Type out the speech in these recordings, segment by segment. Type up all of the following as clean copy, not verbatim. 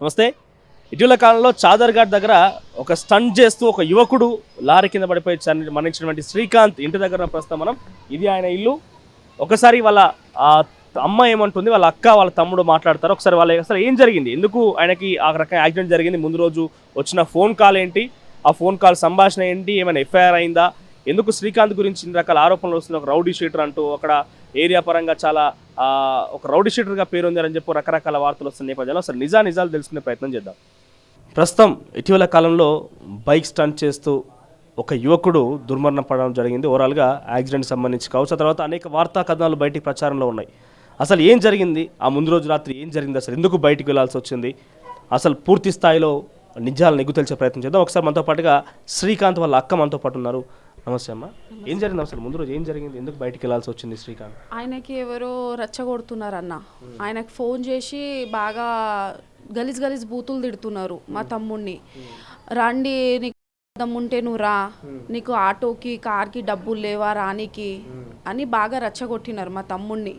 నమస్తే. ఇటీవల కాలంలో చాదర్ఘాట్ దగ్గర ఒక స్టంట్ చేస్తూ ఒక యువకుడు లారీ కింద పడిపోయి మరణించినటువంటి శ్రీకాంత్ ఇంటి దగ్గర ప్రస్తుతం మనం. ఇది ఆయన ఇల్లు. ఒకసారి వాళ్ళ అమ్మ ఏమంటుంది, వాళ్ళ అక్క వాళ్ళ తమ్ముడు మాట్లాడతారు. ఒకసారి వాళ్ళ అసలు ఏం జరిగింది, ఎందుకు ఆయనకి ఆ రకంగా యాక్సిడెంట్ జరిగింది, ముందు రోజు వచ్చిన ఫోన్ కాల్ ఏంటి, ఆ ఫోన్ కాల్ సంభాషణ ఏంటి, ఏమైనా ఎఫ్ఐఆర్ అయిందా, ఎందుకు శ్రీకాంత్ గురించి ఇన్ని రకాల ఆరోపణలు వస్తుంది, ఒక రౌడీ షీటర్ అంటూ అక్కడ ఏరియా పరంగా చాలా ఒక రౌడీ షీటర్గా పేరుంది అని చెప్పి రకరకాల వార్తలు వస్తున్న నేపథ్యంలో అసలు నిజాలు తెలుసుకునే ప్రయత్నం చేద్దాం. ప్రస్తుతం ఇటీవల కాలంలో బైక్ స్టంట్ చేస్తూ ఒక యువకుడు దుర్మరణం పడడం జరిగింది. ఓవరాల్గా యాక్సిడెంట్ సంబంధించి కావచ్చు, ఆ తర్వాత అనేక వార్తా కథనాలు బయటికి ప్రచారంలో ఉన్నాయి. అసలు ఏం జరిగింది, ఆ ముందు రోజు రాత్రి ఏం జరిగింది, అసలు ఎందుకు బయటికి వెళ్లాల్సి వచ్చింది, అసలు పూర్తి స్థాయిలో నిజాలు నిగ్గు తెలిసే ప్రయత్నం చేద్దాం. ఒకసారి మనతో పాటుగా శ్రీకాంత్ వాళ్ళ అక్క మనతో పాటు ఉన్నారు. నమస్తే అమ్మ. ఏం జరిగింది అసలు ముందు రోజు ఏం జరిగింది, ఎందుకు బయటికి వెళ్ళాల్సి వచ్చింది శ్రీకాంత్? ఆయనకి ఎవరో రెచ్చగొడుతున్నారన్న, ఆయనకు ఫోన్ చేసి బాగా గలీజ్ బూతులు తిడుతున్నారు మా తమ్ముడిని. రండి, నీకు దమ్ముంటే నువ్వు రా, నీకు ఆటోకి కార్కి డబ్బులు లేవా రానికి అని బాగా రెచ్చగొట్టినారు మా తమ్ముడిని.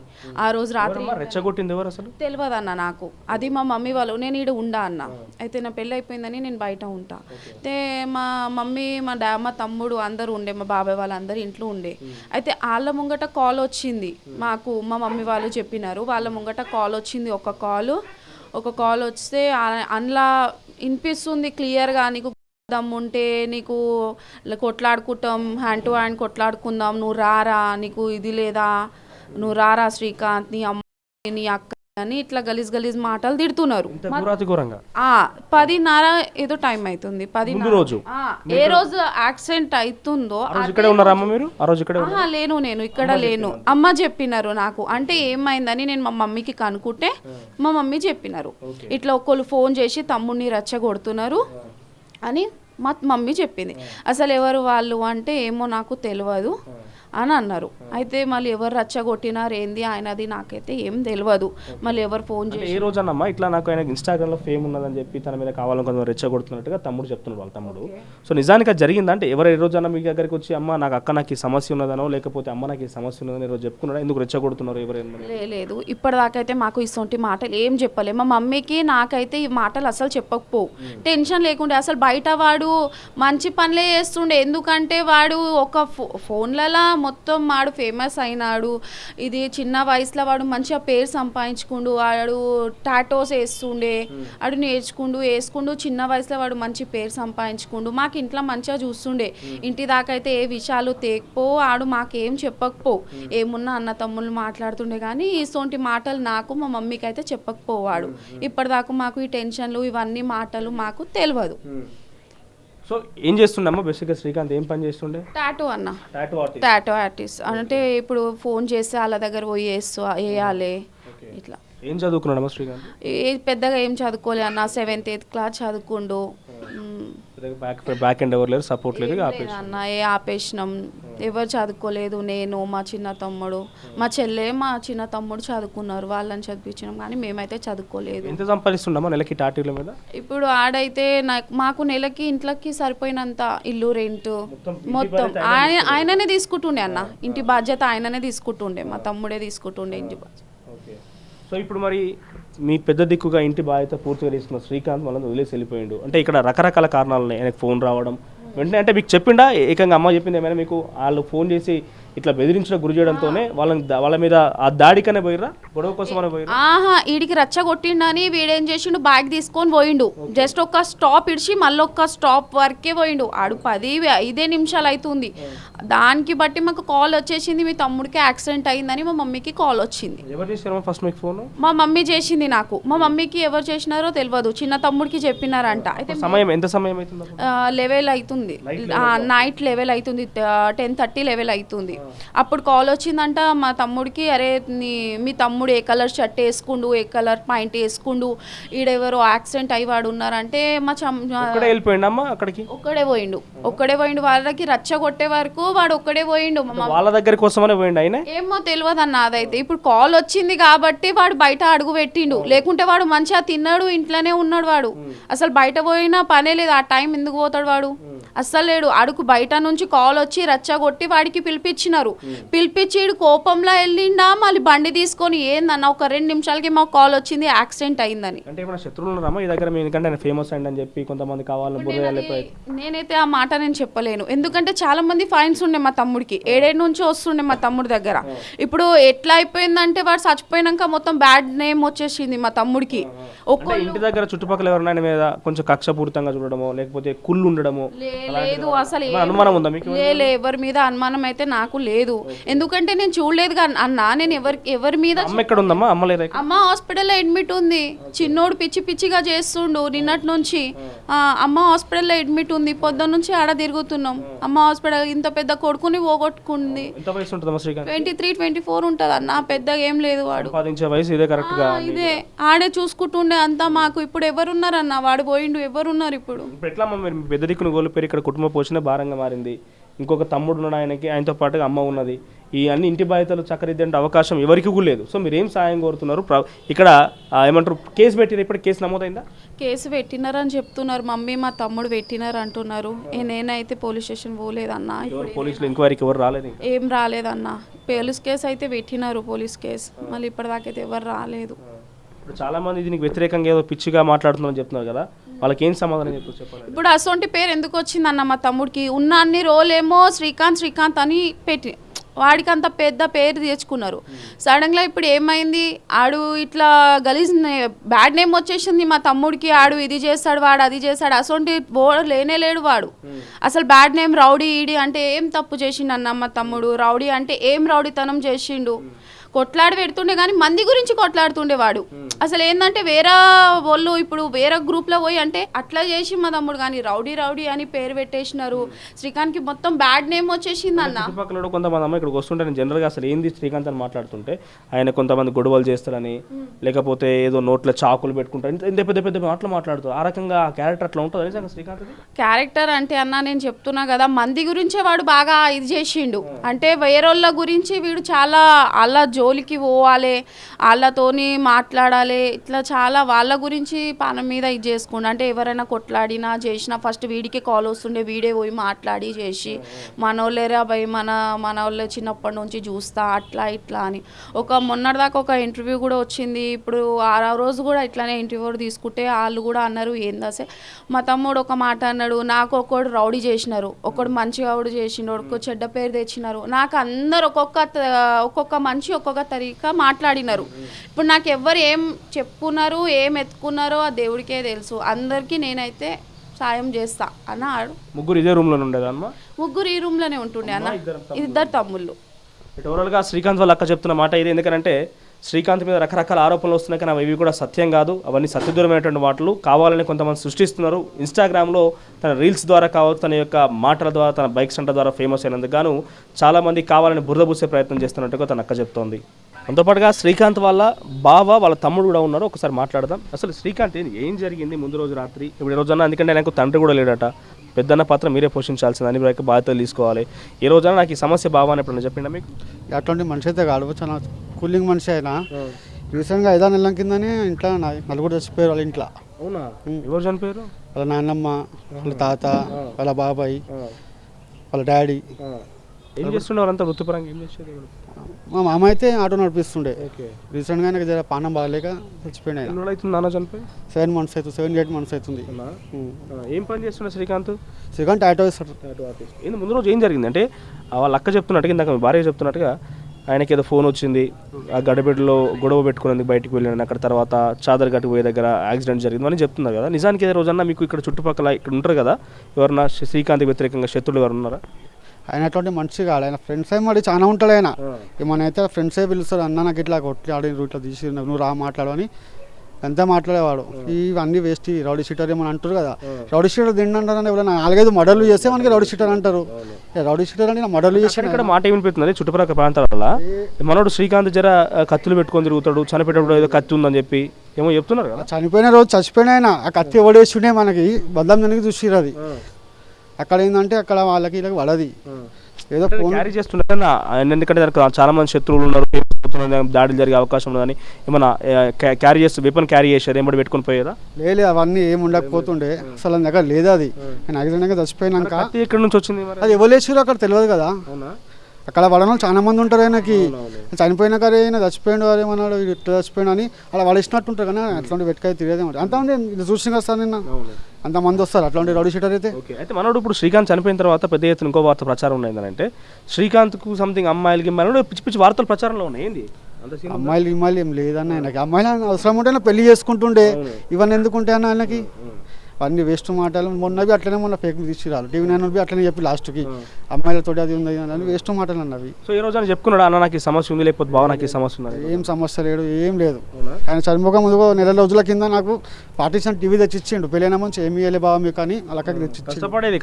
ఆ రోజు రాత్రి రెచ్చగొట్టింది ఎవరు అసలు తెలియదు అన్న నాకు. అది మా మమ్మీ వాళ్ళు, నేను ఈడ ఉండా అన్న. అయితే నా పెళ్ళి అయిపోయిందని నేను బయట ఉంటా. అయితే మా మమ్మీ మా తమ్ముడు అందరూ ఉండే, మా బాబాయ్ వాళ్ళందరూ ఇంట్లో ఉండే. అయితే వాళ్ళ ముంగట కాల్ వచ్చింది మాకు, మా మమ్మీ వాళ్ళు చెప్పినారు. వాళ్ళ ముంగట కాల్ వచ్చింది, ఒక కాల్ వస్తే అందులో వినిపిస్తుంది క్లియర్గా, నీకు దమ్ముంటే నీకు కొట్లాడుకుంటాం, హ్యాండ్ టు హ్యాండ్ కొట్లాడుకుందాం, నువ్వు రారా, నీకు ఇది లేదా, నువ్వు రారా శ్రీకాంత్, నీ అమ్మ నీ అక్క అని ఇట్లా గలీజ్ మాటలు తిడుతున్నారు. 10:30 ఏదో టైం అవుతుంది. 10 ఏ రోజు యాక్సిడెంట్ అవుతుందో నేను ఇక్కడ లేను. అమ్మ చెప్పినారు నాకు. అంటే ఏమైందని నేను మా మమ్మీకి కనుక్కుంటే మా మమ్మీ చెప్పినారు, ఇట్లా ఒకళ్ళు ఫోన్ చేసి తమ్ముడిని రెచ్చగొడుతున్నారు అని మా మమ్మీ చెప్పింది. అసలు ఎవరు వాళ్ళు అంటే ఏమో నాకు తెలియదు అని అన్నారు. అయితే మళ్ళీ ఎవరు రచ్చగొట్టినారు ఏంది ఆయనది నాకైతే ఏం తెలియదు. మళ్ళీ ఎవరు ఫోన్ చేసి ఏ రోజు అన్నమ్మా ఇట్లా నాకు ఆయన ఇన్స్టాగ్రామ్లో ఫేమ్ ఉన్నదని చెప్పి తన మీద కావాలని కొంచెం రెచ్చగొడుతున్నట్టుగా తమ్ముడు చెప్తున్నాడు, వాళ్ళ తమ్ముడు. సో నిజానికి అది జరిగిందంటే ఎవరు ఏ రోజు అన్న మీ దగ్గరికి వచ్చి అమ్మ నాకు అక్క నాకు ఈ సమస్య ఉన్నదనో లేకపోతే అమ్మ నాకు ఈ సమస్య ఉన్నదని రోజు చెప్పుకున్నాడు, ఎందుకు రెచ్చగొడుతున్నారు ఎవరైనా? లేదు, ఇప్పటిదాకైతే మాకు ఇటువంటి మాటలు ఏం చెప్పలే. మా మమ్మీకి నాకైతే ఈ మాటలు అసలు చెప్పకపోవు. టెన్షన్ లేకుండే, అసలు బయట వాడు మంచి పనులే చేస్తుండే. ఎందుకంటే వాడు ఒక ఫోన్లలో మొత్తం వాడు ఫేమస్ అయినాడు. ఇది చిన్న వయసులో వాడు మంచిగా పేరు సంపాదించుకుండు. వాడు టాటోస్ వేస్తుండే, వాడు వేసుకుండు చిన్న వయసులో వాడు మంచి పేరు సంపాదించుకుండు. మాకు ఇంట్లో మంచిగా చూస్తుండే. ఇంటి దాకా అయితే ఏ విషయాలు తేకపో, ఆడు మాకేం చెప్పకపో, ఏమున్నా అన్న తమ్ముళ్ళు మాట్లాడుతుండే. కానీ ఇటువంటి మాటలు నాకు మా మమ్మీకి అయితే చెప్పకపోవాడు. ఇప్పటిదాకా మాకు ఈ టెన్షన్లు ఇవన్నీ మాటలు మాకు తెలియదు. సో ఏం చేస్తుండమ్మా బేసిక్గా శ్రీకాంత్, ఏం పని చేస్తుండే? టాటూ అన్న, టాటూ ఆర్టిస్ట్. అంటే ఇప్పుడు ఫోన్ చేస్తే వాళ్ళ దగ్గర పోయి వేయాలి ఇట్లా. ఏం చదువుకున్నాడమ్మా శ్రీకాంత్? పెద్దగా ఏం చదువుకోలే అన్న, 7th 8th class చదువుకుండు. Back end ఎవరు లేరు, సపోర్ట్ లేదు అన్న. ఆపేసినాం, ఎవరు చదువుకోలేదు. నేను, మా చిన్న తమ్ముడు, మా చెల్లె, మా చిన్న తమ్ముడు చదువుకున్నారు. వాళ్ళని చదివించినాం కానీ మేమైతే చదువుకోలేదు. ఎంత సంపాదిస్తుండమ్మా నెలకి టాటూల మీద? ఇప్పుడు ఆడైతే మాకు నెలకి ఇంట్లోకి సరిపోయినంత ఇల్లు రెంట్ మొత్తం ఆయననే తీసుకుంటుండే అన్న. ఇంటి బాధ్యత ఆయననే తీసుకుంటుండే, మా తమ్ముడే తీసుకుంటుండే ఇంటి బాధ్యత. సో ఇప్పుడు మరి మీ పెద్ద దిక్కుగా ఇంటి బాధ్యత పూర్తిగా తీసుకున్న శ్రీకాంత్ వాళ్ళని వదిలేసి వెళ్ళిపోయిండు. అంటే ఇక్కడ రకరకాల కారణాలు ఉన్నాయి. ఆయనకు ఫోన్ రావడం వెంటనే, అంటే మీకు చెప్పిండా ఏకంగా అమ్మ చెప్పింది ఏమైనా మీకు? వాళ్ళు ఫోన్ చేసి ఇట్లా బెదిరించడం గురి చేయడంతోనే వాళ్ళ మీద ఆ దాడికనే పోయిర్రా, గొడవ కోసం అనే పోయిర్రా? వీడికి రచ్చగొట్టిండని వీడేం చేసిండు, బ్యాగ్ తీసుకొని పోయిండు. జస్ట్ ఒక స్టాప్ ఇడిచి మళ్ళీ ఒక స్టాప్ వరకే పోయిండు. ఆడు 10-5 నిమిషాలు అవుతుంది. దానికి బట్టి మాకు కాల్ వచ్చేసింది, మీ తమ్ముడికి యాక్సిడెంట్ అయిందని. మా మమ్మీకి కాల్ వచ్చింది. ఎవరు చేశారు ఫస్ట్ మీకు ఫోన్? మా మమ్మీ చేసింది నాకు. మా మమ్మీకి ఎవరు చేసినారో తెలియదు, చిన్న తమ్ముడికి చెప్పినారంట. అయితే ఎంత సమయం అవుతుంది? 11 అవుతుంది, నైట్ 11 అవుతుంది, 10:30 11 అవుతుంది. అప్పుడు కాల్ వచ్చిందంట మా తమ్ముడికి, అరే మీ తమ్ముడు ఏ కలర్ షర్ట్ వేసుకుండు, ఏ కలర్ పాయింట్ వేసుకుండు, ఈడెవరో యాక్సిడెంట్ అయ్యి ఉన్నారంటే మా ఒక్కడే పోయిండు. వాళ్ళకి రచ్చగొట్టే వరకు వాడు ఒక్కడే పోయిండు. వాళ్ళ దగ్గర కోసమనే పోయిండు ఆయన, ఏమో తెలియదు అన్న. అదైతే ఇప్పుడు కాల్ వచ్చింది కాబట్టి వాడు బయట అడుగు పెట్టిండు, లేకుంటే వాడు మంచిగా తిన్నాడు, ఇంట్లోనే ఉన్నాడు. వాడు అసలు బయట పోయినా పనే లేదు. ఆ టైం ఎందుకు పోతాడు వాడు? అస్సలు లేడు. అడుగు బయట నుంచి కాల్ వచ్చి రచ్చగొట్టి వాడికి పిలిపించినారు. పిలిపించి ఈడు కోపంలో వెళ్ళిండా, మళ్ళీ బండి తీసుకొని ఏందన్న ఒక 2 నిమిషాలకి మాకు కాల్ వచ్చింది యాక్సిడెంట్ అయిందని. అంటే ఏమైనా శత్రువులు ఉన్నారా ఈ దగ్గర? ఎందుకంటే ఆయన ఫేమస్ అయ్యింది అని చెప్పి కొంతమంది కావాలని నేనైతే ఆ మాట నేను చెప్పలేను. ఎందుకంటే చాలా మంది ఫైన్స్ ఉండే మా తమ్ముడికి, 7 నుంచి వస్తుండే మా తమ్ముడి దగ్గర. ఇప్పుడు ఎట్లా అయిపోయిందంటే వాడు చచ్చిపోయినాక మొత్తం బ్యాడ్ నేమ్ వచ్చేసింది మా తమ్ముడికి. ఇంటి దగ్గర చుట్టుపక్కల ఎవరైనా మీద కొంచెం కక్షపూరితంగా చూడడమో లేకపోతే కుళ్ళు ఉండడమో లేదు, అసలు అనుమానం ఉందా మీకు? ఎవరి మీద అనుమానం అయితే నాకు లేదు. ఎందుకంటే నేను చూడలేదు అన్న. నేను ఎవరి మీద ఎక్కడ ఉందమ్మా? అమ్మ హాస్పిటల్లో అడ్మిట్ ఉంది. చిన్నోడు పిచ్చిగా చేస్తుండు నిన్నటి నుంచి. అమ్మ హాస్పిటల్లో అడ్మిట్ ఉంది. పొద్దున్న నుంచి ఆడ తిరుగుతున్నాం. అమ్మ హాస్పిటల్ ఇంత పెద్ద కొడుకుని పోగొట్టుకుంది. 23-24 ఉంటది అన్న. పెద్దగా ఏం లేదు. వాడు ఇదే ఆడే చూసుకుంటుండే అంతా మాకు. ఇప్పుడు ఎవరున్నారన్న? వాడు పోయిండు, ఎవరున్నారు ఇప్పుడు? ఎట్లా మీరు పెద్ద దిక్కును కోల్పోయి ఇక్కడ కుటుంబ పోషణ భారంగా మారింది. ఇంకొక తమ్ముడు ఉన్నాడు ఆయనకి, ఆయనతో పాటుగా అమ్మ ఉన్నది. ఈ అన్ని ఇంటి బాధ్యతలు చక్కరిద్దంటే అవకాశం ఎవరికి కూడా లేదు. సో మీరు ఏం సాయం కోరుతున్నారు? ఇక్కడ ఏమంటారు, కేసు పెట్టిన ఇప్పుడు కేసు నమోదైందా? కేసు పెట్టినారని చెప్తున్నారు మమ్మీ, మా తమ్ముడు పెట్టినారు అంటున్నారు. నేనైతే పోలీస్ స్టేషన్ పోలేదన్నా. పోలీసులు ఎంక్వైరీకి ఎవరు రాలేదు? ఏం రాలేదన్నా. పోలీస్ కేసు అయితే పెట్టినారు, పోలీస్ కేసు. మళ్ళీ ఇప్పటిదాకైతే ఎవరు రాలేదు. ఇప్పుడు చాలా మంది దీనికి వ్యతిరేకంగా ఏదో పిచ్చిగా మాట్లాడుతున్నారని చెప్తున్నారు కదా, వాళ్ళకి ఏం సమాధానం చెప్పాలి? ఇప్పుడు అసొంటి పేరు ఎందుకు వచ్చిందన్న మా తమ్ముడికి? ఉన్న అన్ని రోజులేమో శ్రీకాంత్ అని పెట్టి వాడికి అంత పెద్ద పేరు తెచ్చుకున్నారు. సడన్గా ఇప్పుడు ఏమైంది? ఆడు ఇట్లా గలీజ్ బ్యాడ్ నేమ్ వచ్చేసింది మా తమ్ముడికి. ఆడు ఇది చేస్తాడు, వాడు అది చేస్తాడు. అసొంటి లేనే లేడు వాడు. అసలు బ్యాడ్ నేమ్ రౌడీ. ఈడి అంటే ఏం తప్పు చేసిండు అన్న మా తమ్ముడు? రౌడీ అంటే ఏం రౌడీతనం చేసిండు? కొట్లాడి పెడుతుండే కానీ మంది గురించి కొట్లాడుతుండేవాడు. అసలు ఏంటంటే వేరే వాళ్ళు ఇప్పుడు వేరే గ్రూప్లో పోయి అంటే అట్లా చేసి మా తమ్ముడు కానీ రౌడీ అని పేరు పెట్టేసినారు. శ్రీకాంత్కి మొత్తం బ్యాడ్ నేమ్ వచ్చేసింది అన్న. చుట్టుపక్కల కొంతమంది అమ్మ ఇక్కడికి వస్తుంటే నేను జనరల్గా అసలు ఏంది శ్రీకాంత్ అని మాట్లాడుతుంటే ఆయన కొంతమంది గొడవలు చేస్తారని, లేకపోతే ఏదో నోట్లో చాకులు పెట్టుకుంటారు, ఇంత పెద్ద మాటలు మాట్లాడుతారు. ఆ రకంగా ఆ క్యారెక్టర్ అట్లా ఉంటుంది నిజంగా శ్రీకాంత్ క్యారెక్టర్ అంటే అన్న నేను చెప్తున్నా కదా, మంది గురించే వాడు బాగా ఇది చేసిండు. అంటే వేరేళ్ళ గురించి వీడు చాలా అలా జోలికి పోవాలి, వాళ్ళతోని మాట్లాడాలి, ఇట్లా చాలా వాళ్ళ గురించి పానం మీద ఇది చేసుకుండు. అంటే ఎవరైనా కొట్లాడినా చేసినా ఫస్ట్ వీడికి కాల్ వస్తుండే, వీడే పోయి మాట్లాడి చేసి మనోళ్ళేరా భయ్ మన వాళ్ళే చిన్నప్పటి నుంచి చూస్తా అట్లా ఇట్లా అని. మొన్నటిదాకా ఒక ఇంటర్వ్యూ కూడా వచ్చింది. ఇప్పుడు 6వ రోజు కూడా ఇట్లానే ఇంటర్వ్యూ తీసుకుంటే వాళ్ళు కూడా అన్నారు ఏందసే మా తమ్ముడు ఒక మాట అన్నాడు, నాకు ఒకడు రౌడీ చేసినారు, ఒకడు మంచిగా ఆవిడ చేసినాడు, ఒక చెడ్డ పేరు తెచ్చినారు. నాకు అందరు ఒక్కొక్క మనిషి ఒక్కొక్క తరీకా మాట్లాడినారు. ఇప్పుడు నాకు ఎవరు ఏం చెప్పుకున్నారు, ఏం ఎత్తుకున్నారో ఆ దేవుడికే తెలుసు. అందరికీ నేనైతే సాయం చేస్తా అన్న. ముగ్గురు ఇదే రూమ్ లోనే ఉండేదమ్మా? ముగ్గురు ఈ రూమ్ లోనే ఉంటుండే అన్న, 2 తమ్ముళ్ళు. ఓవరాల్గా శ్రీకాంత్ వాళ్ళ అక్క చెప్తున్న మాట ఇది. ఎందుకంటే శ్రీకాంత్ మీద రకరకాల ఆరోపణలు వస్తున్నాయి కానీ అవి కూడా సత్యం కాదు. అవన్నీ సత్యదూరమైనటువంటి మాటలు కావాలని కొంతమంది సృష్టిస్తున్నారు. ఇన్స్టాగ్రామ్లో తన రీల్స్ ద్వారా కావచ్చు, తన యొక్క మాటల ద్వారా, తన బైక్ స్టంట్ ద్వారా ఫేమస్ అయినందుకు గాను చాలామంది కావాలని బురద పూసే ప్రయత్నం చేస్తున్నట్టుగా తన అక్క చెప్తోంది. అంతోపాటుగా శ్రీకాంత్ వాళ్ళ వాళ్ళ తమ్ముడు కూడా ఉన్నారు. ఒకసారి మాట్లాడదాం. అసలు శ్రీకాంత్ ఏం జరిగింది ముందు రోజు రాత్రి? ఇప్పుడు ఈ రోజన్నా, ఎందుకంటే నాకు తండ్రి కూడా లేడట, పెద్దన్న పాత్ర మీరే పోషించాల్సింది, అని మీరు బాధ్యతలు తీసుకోవాలి. ఈ రోజున నాకు ఈ సమస్య బావా అని ఎప్పుడన్నా చెప్పిండా మీకు? అట్లాంటి మనిషి అయితే కాదు, చాలా కూలింగ్ మనిషి అయినా. రీసెంట్గా 5 నెలల కిందనే ఇంట్లో 4 చచ్చిపోయారు వాళ్ళ ఇంట్లో. అవునా? ఎవరు చనిపోయారు? వాళ్ళ నాన్నమ్మ, వాళ్ళ తాత, వాళ్ళ బాబాయ్, వాళ్ళ డాడీ. ఏం చేస్తుండే వాళ్ళంతా వృత్తిపరంగా? ఏం చేసేది? మా మామ అయితే ఆటో నడిపిస్తుండే. రీసెంట్గా నాకు జర పానం బాగలేక చచ్చిపోయినాయి. 7 మంత్స్ అవుతుంది, 7-8 మంత్స్ అవుతుంది. ఏం పని చేస్తుండే శ్రీకాంత్? శ్రీకాంత్ ఆటో ఇస్తాడు. ముందు రోజు ఏం జరిగింది అంటే వాళ్ళ అక్క చెప్తున్నట్టుగా, ఇందాక మీ భార్య చెప్తున్నట్టుగా ఆయనకి ఏదో ఫోన్ వచ్చింది, ఆ గడబిడ్డలో గొడవ పెట్టుకునేందుకు బయటికి వెళ్ళాను, అక్కడ తర్వాత చాదర్ గట్టు పోయే దగ్గర యాక్సిడెంట్ జరిగింది అని చెప్తున్నారు కదా. నిజానికి ఏ రోజన్నా మీకు ఇక్కడ చుట్టుపక్కల ఇక్కడ ఉంటారు కదా, ఎవరన్నా శ్రీకాంత్ వ్యతిరేకంగా శత్రులు ఎవరు ఉన్నారా? ఆయన అటువంటి మనిషి కాదు, ఆయన ఫ్రెండ్స్ ఏమో మరి చాలా ఉంటాడు. ఆయన ఏమనైతే ఫ్రెండ్సే పిలుస్తాడు, అన్న నాకు ఇట్లా కొట్లాడి ఇట్లా తీసి నువ్వు రా మాట్లాడు అని అంతా మాట్లాడేవాడు. ఇవన్నీ వేస్ట్, రౌడీ షీటర్ ఏమని అంటారు కదా. రౌడీ షీటర్ తిండంటారని ఎవరైనా 4-5 మర్డర్లు చేస్తే మనకి రౌడీ షీటర్ అంటారు. రౌడీ షీటర్ అంటే మర్డర్లు చేసి ఇక్కడ మాట ఏమిపోతుంది చుట్టుపక్కల ప్రాంతాల మనోడు శ్రీకాంత్ జర కత్తులు పెట్టుకొని తిరుగుతాడు, చనిపోయేటప్పుడు ఏదో కత్తి ఉందని చెప్పి ఏమో చెప్తున్నారు కదా. చనిపోయిన రోజు చచ్చిపోయిన ఆయన ఆ కత్తి ఎవడేస్తుండే మనకి బద్దం దానికి చూసిరు. అది అక్కడ ఏంటంటే అక్కడ వాళ్ళకి ఇలా పడది, ఏదో క్యారీ చేస్తుండే. ఎందుకంటే దానికి చాలా మంది శత్రువులు ఉన్నారు, జరుగుతున్నది, దాడులు జరిగే అవకాశం ఉన్నదని ఏమైనా క్యారీ చేస్తూ వెపన్ క్యారీ చేశారు, ఏమడి పెట్టుకుని పోయేదా? లేదు అవన్నీ ఏమి ఉండకపోతుండే, అసలు నా దగ్గర లేదు అది. నేను యాక్సిడెంట్గా చచ్చిపోయినాక కత్తి ఎక్కడి నుంచి వచ్చింది మరి? అది ఎవరు అక్కడ తెలియదు కదా, అక్కడ పడడం చాలా మంది ఉంటారు. ఆయనకి చనిపోయినాక ఆయన చచ్చిపోయాడు వారేమన్నాడు, ఇట్లా చచ్చిపోయాడు అని అలా పడేసినట్టు ఉంటారు కానీ అట్లాంటి వెట్కాయ తిరిగేదే ఉంటుంది. అంతమంది ఇది చూసిన కదా సార్ నిన్న, అంతమంది వస్తారు అట్లాంటి రౌడీ షీటర్ అయితే. అయితే మనోడు ఇప్పుడు శ్రీకాంత్ చనిపోయిన తర్వాత పెద్ద ఎత్తున ఇంకో వార్త ప్రచారం ఉన్నదంటే శ్రీకాంత్కు సంథింగ్ అమ్మాయిలకి పిచ్చి పిచ్చి వార్తలు ప్రచారంలో ఉన్నాయి. ఏంది అమ్మాయిలు ఏం లేదన్న ఆయనకి, అమ్మాయిలు అవసరం ఉంటే పెళ్లి చేసుకుంటుండే, ఇవన్నీ ఎందుకుంటే అన్న ఆయనకి అన్ని వేస్ట్ మాటలు. మొన్నవి అట్లనే మొన్న ఫేక్ తీసుకురాలి టీవీ నైన్ అట్లనే చెప్పి లాస్ట్కి అమ్మాయిలతోటి అది ఉంది అని వేస్ట్ మాటలు అన్నవి. సో ఈ రోజు అని చెప్పుకున్నాడు అన్న నాకు ఈ సమస్య ఉంది, లేకపోతే బావ నాకు ఈ సమస్య ఉన్నది. ఏం సమస్య లేదు, ఏం లేదు. ఆయన చనిపోక ముందు నెల రోజుల కింద నాకు పార్టీషన్ టీవీ తెచ్చి ఇచ్చిండు, పెళ్ళైన మంచి ఏమి ఇవ్వలే బావ మీకు అని అలాగే తెచ్చి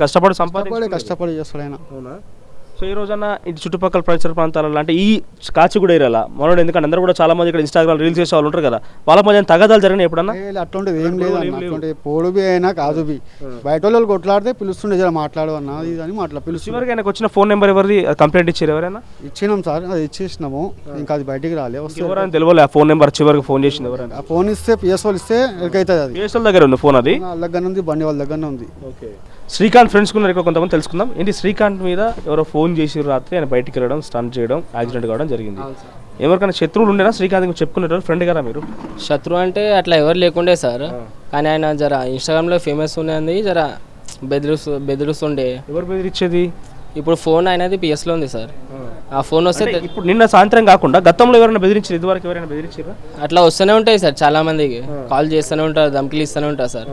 కష్టపడి చేస్తాడు ఆయన. సో ఈ రోజన్న ఇటు చుట్టుపక్కల పరిసర ప్రాంతాలలో అంటే ఈ కాచిగూడ ఏరియాలో మనోడు, ఎందుకంటే అందరూ కూడా చాలా మంది ఇక్కడ ఇన్స్టాగ్రామ్ రీల్స్ చేసే వాళ్ళు ఉంటారు కదా, వాళ్ళ మధ్య తగాదాలు జరిగినాయి ఎప్పుడన్నా? అట్లాంటిది ఏం లేదు అన్న, అట్లాంటి పోడుబి అయినా కాదుబి బయట వాళ్ళు కొట్లాడితే పిలుస్తుండే జర మాట్లాడు అన్న ఇది అని పిలుస్తుంది. చివరికి ఆయనకు వచ్చిన ఫోన్ నెంబర్ ఎవరిది, కంప్లైంట్ ఇచ్చారు ఎవరైనా? ఇచ్చినాం సార్, అది ఇచ్చేసినాము, ఇంకా అది బయటికి రాలే. ఎవరైనా తెలియలే ఆ ఫోన్ నెంబర్ చివరికి ఫోన్ చేసింది ఎవరైనా? ఆ ఫోన్ ఇస్తే పిఎస్ వాళ్ళు ఇస్తే ఎక్కడైతుంది, అది పిఎస్ఎల్ దగ్గర ఉంది ఫోన్, అది వాళ్ళ దగ్గర ఉంది, బండి వాళ్ళ దగ్గర ఉంది. శ్రీకాంత్ ఫ్రెండ్స్ కున్నారు ఇక్కడ కొంతమంది తెలుసుకుందాం. ఏంటి శ్రీకాంత్ మీద ఎవరో ఫోన్ చేసి రాత్రి ఆయన బయటికి వెళ్ళడం, స్టంట్ చేయడం, యాక్సిడెంట్ కావడం జరిగింది. ఎవరికైనా శత్రువులు ఉండేనా శ్రీకాంత్ చెప్పుకునేవారు? ఫ్రెండ్ కదా మీరు? శత్రువు అంటే అట్లా ఎవరు లేకుండే సార్, కానీ ఆయన జర ఇన్స్టాగ్రామ్లో ఫేమస్ ఉన్నది, జర బెదిరిస్తుండే. ఎవరు బెదిరించేది? ఇప్పుడు ఫోన్ అయినది పిఎస్లో ఉంది సార్, ఆ ఫోన్ వస్తే ఇప్పుడు నిన్న సాయంత్రం కాకుండా గతంలో ఎవరైనా బెదిరించారు? ఇదివరకు ఎవరైనా బెదిరించారా? అట్లా వస్తూనే ఉంటాయి సార్, చాలా మందికి కాల్ చేస్తూనే ఉంటారు, ధమ్కిలు ఇస్తూనే ఉంటారు సార్.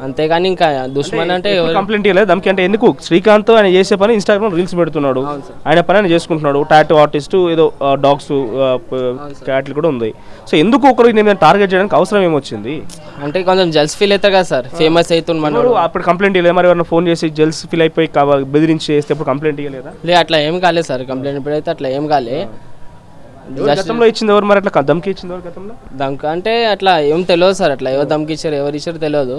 అంతేగాని ఇంకా దుష్మన్ అంటే కంప్లైంట్ ఇవ్వలేదు దమ్కి అంటే ఎందుకు? శ్రీకాంత్ ఆయన చేసే పని ఇన్స్టాగ్రామ్ రీల్స్ పెడుతున్నాడు, ఆయన పని ఆయన చేసుకుంటున్నాడు, టాటూ ఆర్టిస్ట్, ఏదో డాగ్స్ క్యాట్లు కూడా ఉంది. సో ఎందుకు ఒకరు నేను టార్గెట్ చేయడానికి అవసరం ఏమొచ్చింది? అంటే కొంచెం జల్స్ ఫీల్ అవుతారు కదా సార్, ఫేమస్ అవుతుంది మనోడు. అప్పుడు కంప్లైంట్ ఇవ్వలేదు మరి? ఎవరైనా ఫోన్ చేసి జల్స్ ఫీల్ అయిపోయి బెదిరించి చేస్తే ఇప్పుడు కంప్లైంట్ ఇవ్వలేదా? లే అట్లా ఏం కాలేదు సార్, కంప్లైంట్ ఇప్పుడైతే అట్లా ఏం కాలే. గతంలో ఇచ్చింది ఎవరు మరి? అట్లా దమ్కి ఇచ్చింది ఎవరు గతంలో? దమ్కి అంటే అట్లా ఏం తెలియదు సార్, అట్లా ఎవరు దమ్కి ఇచ్చారు ఎవరు ఇచ్చారు తెలియదు,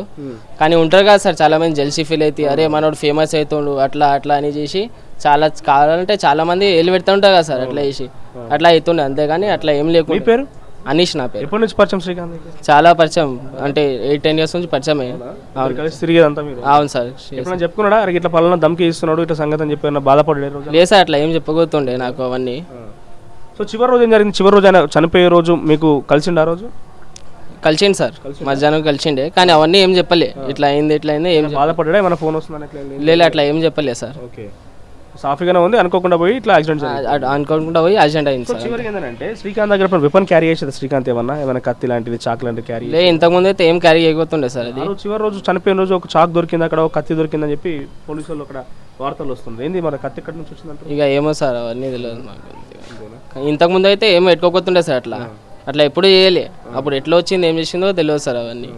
కానీ ఉంటారు కదా సార్ చాలా మంది జెల్సీ ఫీల్ అవుతాయి, అరే మనోడు ఫేమస్ అవుతుండు అట్లా అట్లా అని చేసి చాలా కావాలంటే చాలా మంది వెళ్ళి పెడతా ఉంటారు కదా సార్, అట్లా చేసి అట్లా అవుతుండే. అంతేగాని అట్లా ఏం లేకుండా. పేరు అనీష్ నా పేరు. ఎప్పటి నుంచి పరిచయం శ్రీకాంత్? చాలా పరిచయం, అంటే 8-10 years నుంచి పరిచయమే. తిరిగేదంతా మీరు? అవును సార్. ఎప్పుడైనా చెప్పుకున్నాడా అరే ఇట్లా పలానా దమ్కి ఇస్తున్నాడు ఇట్లా సంగతి అని చెప్పి బాధపడలేదు? లేదు సార్, అట్లా ఏం చెప్పబోతుండే నాకు అవన్నీ. సో చివరి రోజు ఏం జరిగింది? చివరి రోజు ఆయన చనిపోయే రోజు మీకు కలిసిండు? ఆ రోజు కలిసిండు సార్, మధ్యాహ్నం కలిసిండే, కానీ అవన్నీ ఏం చెప్పలే, ఇట్లా అయింది ఇట్లా అయింది ఏం బాధపడ్డా? ఏమైనా ఫోన్ వస్తుందని? లేదు అట్లా ఏం చెప్పలే సార్. ఓకే, సాఫీగానే ఉంది, అనుకోకుండా పోయి ఇట్లా యాక్సిడెంట్ అనుకోకుండా పోయి యాక్సిడెంట్ అయింది సార్. చివరికి ఏంటంటే శ్రీకాంత్ దగ్గర వెపన్ క్యారీ చేసేది శ్రీకాంత్ ఏమన్నా కత్తి లాంటిది, చాక్ లాంటిది క్యారీ? లే, ఇంతకుముందు అయితే ఏం క్యారీ చేయకపోతుండే సార్. అది చివరి రోజు చనిపోయిన రోజు ఒక చాక్ దొరికింది అక్కడ, ఒక కత్తి దొరికిందని చెప్పి పోలీసు వాళ్ళు అక్కడ వార్తలు వస్తుంది. ఏంది మరి కత్తి ఎక్కడి నుంచి వచ్చిందంటే? ఇక ఏమో సార్ అవన్నీ తెలియదు మాకు. ఇంతకుముందు అయితే ఏం పెట్టుకోకపోతుండే సార్, అట్లా అట్లా ఎప్పుడు చేయలే, అప్పుడు ఎట్లా వచ్చింది ఏం చేసిందో తెలియదు సార్ అవన్నీ.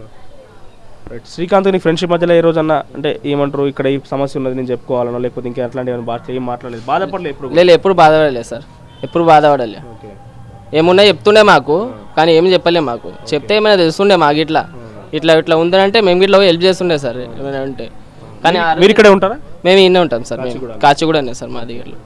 శ్రీకాంత్ నీ ఫ్రెండ్షిప్ మధ్యలో ఏ రోజు అన్న అంటే ఏమంటారు ఇక్కడ ఈ సమస్య ఉన్నది నేను చెప్పుకోవాలన్నా, లేకపోతే ఇంకా ఎట్లాంటి ఏం మాట్లాడలేదు, బాధపడలేదు ఎప్పుడు? లేదు ఎప్పుడు బాధపడలేదు సార్, ఎప్పుడు బాధపడలే. ఏమున్నా చెప్తుండే మాకు, కానీ ఏం చెప్పలే మాకు. చెప్తే ఏమైనా తెలుస్తుండే మాకు, ఇట్లా ఇట్లా ఇట్లా ఉందంటే మేము ఇట్లా హెల్ప్ చేస్తుండే సార్ ఏమైనా అంటే. కానీ మీరు ఇక్కడే ఉంటారా? మేము ఇన్నే ఉంటాం సార్, మేము కాచిగూడనే సార్ మా దగ్గరలో.